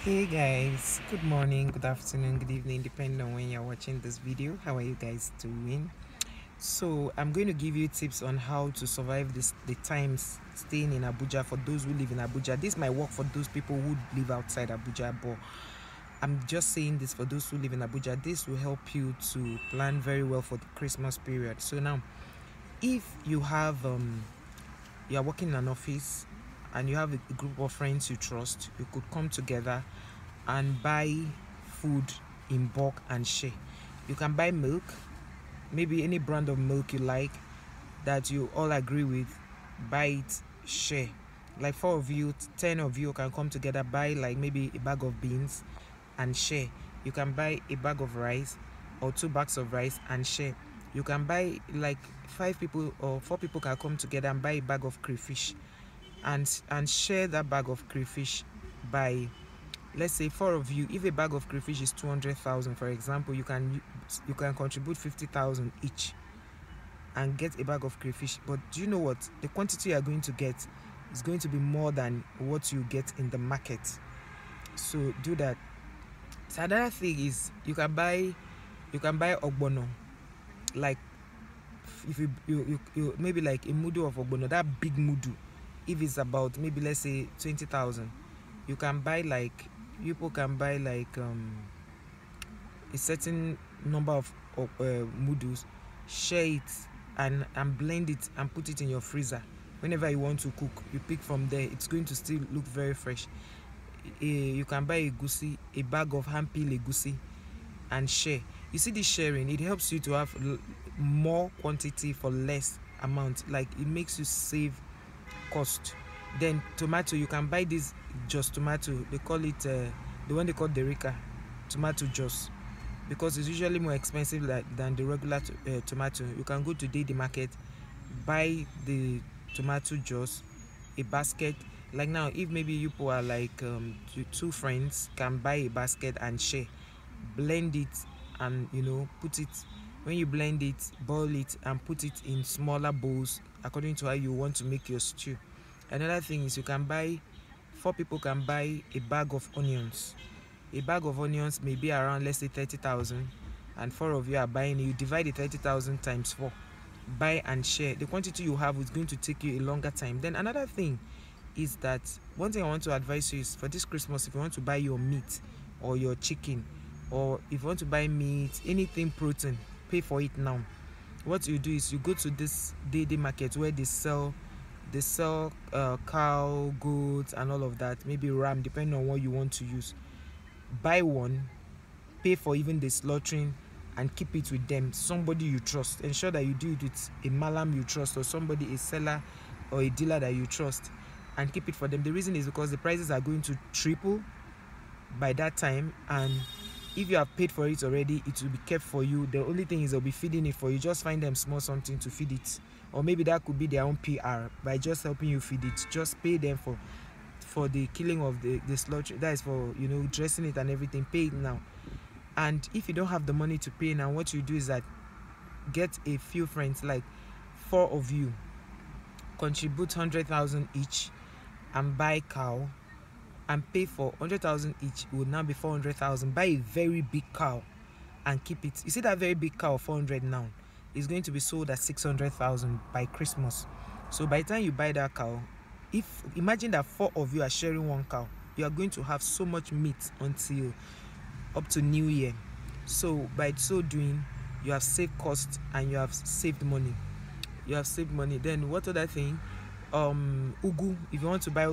Hey guys, good morning, good afternoon, good evening, depending on when you're watching this video. How are you guys doing? So I'm going to give you tips on how to survive the times staying in Abuja for those who live in Abuja. This might work for those people who live outside Abuja, but I'm just saying this for those who live in Abuja. This will help you to plan very well for the Christmas period. So now, if you are working in an office and you have a group of friends you trust, you could come together and buy food in bulk and share. You can buy milk, maybe any brand of milk you like that you all agree with, buy it, share. Like 4 of you, 10 of you can come together, buy like maybe a bag of beans and share. You can buy a bag of rice or 2 bags of rice and share. You can buy like 5 people or 4 people can come together and buy a bag of crayfish and share that bag of crayfish by, let's say, 4 of you. If a bag of crayfish is 200,000, for example, you can contribute 50,000 each and get a bag of crayfish. But do you know what? The quantity you are going to get is going to be more than what you get in the market. So do that. So another thing is you can buy ogbono, like if you maybe like a mudu of ogbono, that big mudu. If it's about maybe let's say 20,000, you can buy like people can buy like a certain number of mudus, share it and blend it and put it in your freezer. Whenever you want to cook, you pick from there. It's going to still look very fresh. You can buy a bag of hand peel egusi and share. You see, this sharing, it helps you to have more quantity for less amount. Like it makes you save cost. Then tomato, you can buy this just tomato. They call it the one they call Derica tomato juice, because it's usually more expensive than the regular tomato. You can go to the market, buy the tomato juice, a basket. Like now, if maybe you people are like two friends, can buy a basket and share, blend it, and put it. When you blend it, boil it and put it in smaller bowls according to how you want to make your stew. Another thing is you can buy 4 people can buy a bag of onions. A bag of onions may be around, let's say, 30,000, and 4 of you are buying it. You divide the 30,000 times 4, buy and share. The quantity you have is going to take you a longer time. Then another thing is that one thing I want to advise you is for this Christmas, if you want to buy your meat or your chicken, or if you want to buy meat, anything protein, pay for it now. What you do is you go to this day market where they sell cow, goats and all of that, maybe ram, depending on what you want to use. Buy one, pay for even the slaughtering, and keep it with them, somebody you trust. Ensure that you do it with a malam you trust, or somebody, a seller or a dealer that you trust, and keep it for them. The reason is because the prices are going to triple by that time, and if you have paid for it already, it will be kept for you. The only thing is they'll be feeding it for you. Just find them small something to feed it, or maybe that could be their own PR by just helping you feed it. Just pay them for the killing of the slaughter, that is for dressing it and everything. Pay it now. And if you don't have the money to pay now, what you do is that get a few friends, like 4 of you, contribute 100,000 each and buy cow, and pay for 100,000 each. It would now be 400,000. Buy a very big cow and keep it. You see that very big cow, 400 now, is going to be sold at 600,000 by Christmas. So by the time you buy that cow, imagine that 4 of you are sharing one cow, you are going to have so much meat until up to New Year. So by so doing, you have saved cost and you have saved money. Then what other thing? Ugu. If you want to buy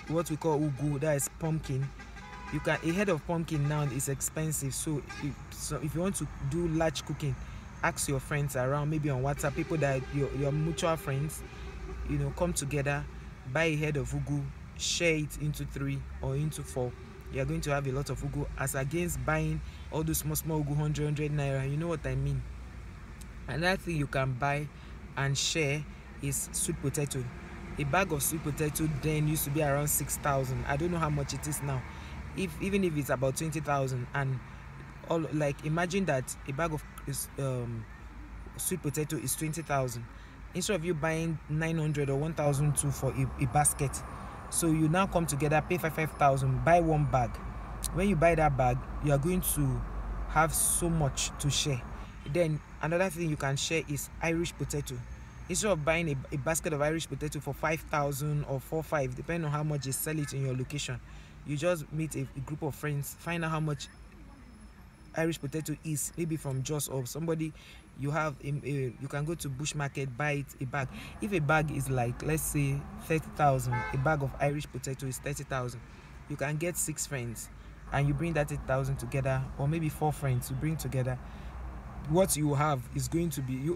what we call ugu, that is pumpkin, you can. A head of pumpkin now is expensive. So if you want to do large cooking, ask your friends around, maybe on WhatsApp, people that your mutual friends, come together, buy a head of ugu, share it into 3 or into 4. You are going to have a lot of ugu, as against buying all those small ugu, 100 naira. You know what I mean? Another thing you can buy and share is sweet potato. A bag of sweet potato then used to be around 6,000. I don't know how much it is now. Even if it's about 20,000, and all, like, imagine that a bag of sweet potato is 20,000. Instead of you buying 900 or 1,002 for a basket, So you now come together, pay 5,000, buy one bag. When you buy that bag, you are going to have so much to share. Then another thing you can share is Irish potato. Instead of buying a basket of Irish potato for 5,000 or 4,500, depending on how much you sell it in your location, you just meet a group of friends, find out how much Irish potato is, maybe from Jos or somebody you have. You can go to bush market, buy it a bag. If a bag is like, let's say 30,000, a bag of Irish potato is 30,000. You can get 6 friends and you bring that 8,000 together, or maybe 4 friends you bring together. What you have is going to be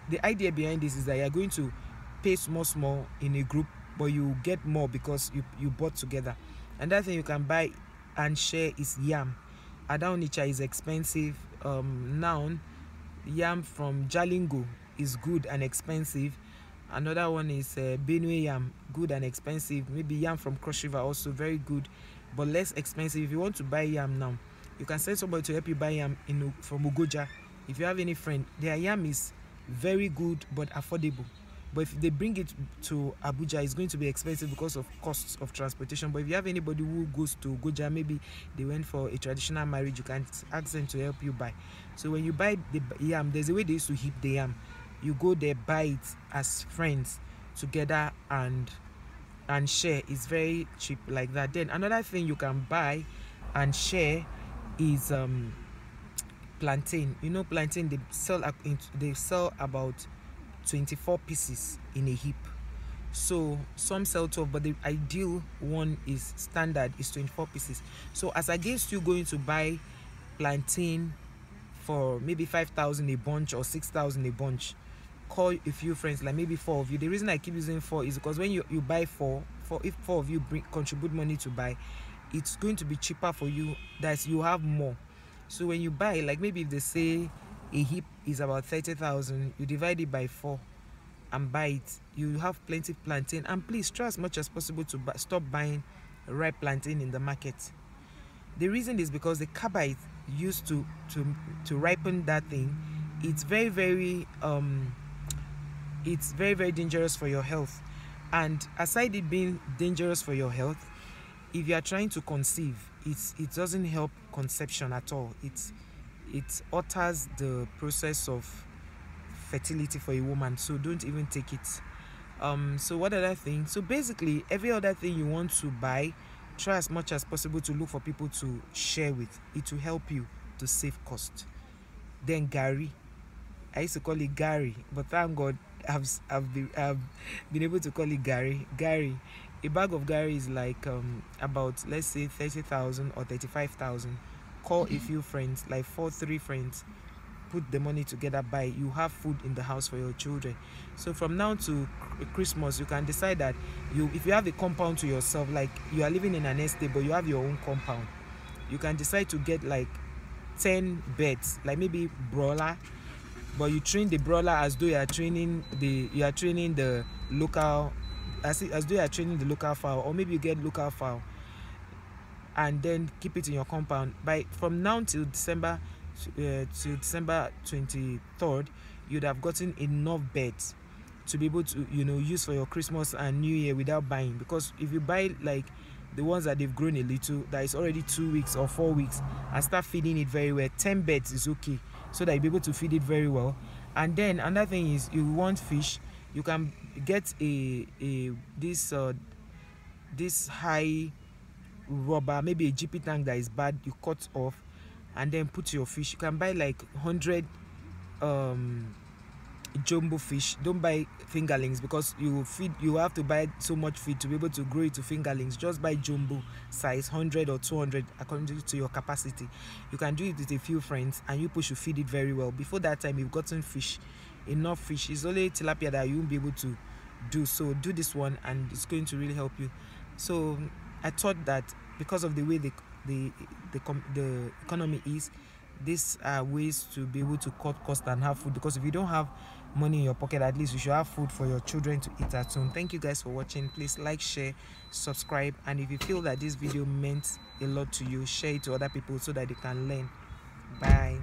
the idea behind this is that you're going to pay small in a group, but you get more because you bought together. And that thing you can buy and share is yam. Adaonicha is expensive. Now yam from Jalingo is good and expensive. Another one is Benue yam, good and expensive. Maybe yam from Cross River, also very good but less expensive. If you want to buy yam now, you can send somebody to help you buy yam from Abuja. If you have any friend, their yam is very good but affordable. But if they bring it to Abuja, it's going to be expensive because of costs of transportation. But if you have anybody who goes to Abuja, maybe they went for a traditional marriage, you can ask them to help you buy. So when you buy the yam, there's a way they used to heat the yam. You go there, buy it as friends together and share. It's very cheap like that. Then another thing you can buy and share is plantain. You know, plantain, they sell about 24 pieces in a heap. So some sell 12, but the ideal one is standard is 24 pieces. So as against you going to buy plantain for maybe 5,000 a bunch or 6,000 a bunch, call a few friends, like maybe 4 of you. The reason I keep using 4 is because when you buy 4, if 4 of you contribute money to buy, it's going to be cheaper for you, that you have more. So when you buy, like maybe if they say a heap is about 30,000, you divide it by 4 and buy it, you have plenty of plantain. And please try as much as possible to stop buying ripe plantain in the market. The reason is because the carbide used to ripen that thing, it's very very dangerous for your health. And aside it being dangerous for your health, if you are trying to conceive, it doesn't help conception at all. It alters the process of fertility for a woman, so don't even take it. So what other thing? So basically every other thing you want to buy, try as much as possible to look for people to share with. It will help you to save cost. Then Gary, I used to call it Gary, but thank God I've been able to call it Gary. A bag of Gary is like about, let's say 30,000 or 35,000. Call a few friends, like 3 friends, put the money together, buy. You have food in the house for your children. So from now to Christmas, you can decide that if you have a compound to yourself, like you are living in an estate but you have your own compound, you can decide to get like 10 birds, like maybe broiler, but you train the broiler as though you are training the local, as though you are training the local fowl, or maybe you get local fowl and then keep it in your compound. From now till December 23rd, you'd have gotten enough birds to be able to use for your Christmas and New Year without buying. Because if you buy like the ones that they've grown a little, that is already 2 weeks or 4 weeks, and start feeding it very well, 10 birds is okay, so that you'll be able to feed it very well. And then another thing is, you want fish, you can get this high rubber, maybe a GP tank that is bad, you cut off and then put your fish. You can buy like 100 jumbo fish. Don't buy fingerlings, because you have to buy so much feed to be able to grow it to fingerlings. Just buy jumbo size, 100 or 200 according to your capacity. You can do it with a few friends and you should feed it very well. Before that time, you've gotten enough fish. It's only tilapia that you won't be able to do. So do this one and it's going to really help you. So I thought that because of the way the economy is, these are ways to be able to cut cost and have food. Because if you don't have money in your pocket, at least you should have food for your children to eat at home. Thank you guys for watching. Please like, share, subscribe, and if you feel that this video meant a lot to you, share it to other people so that they can learn. Bye.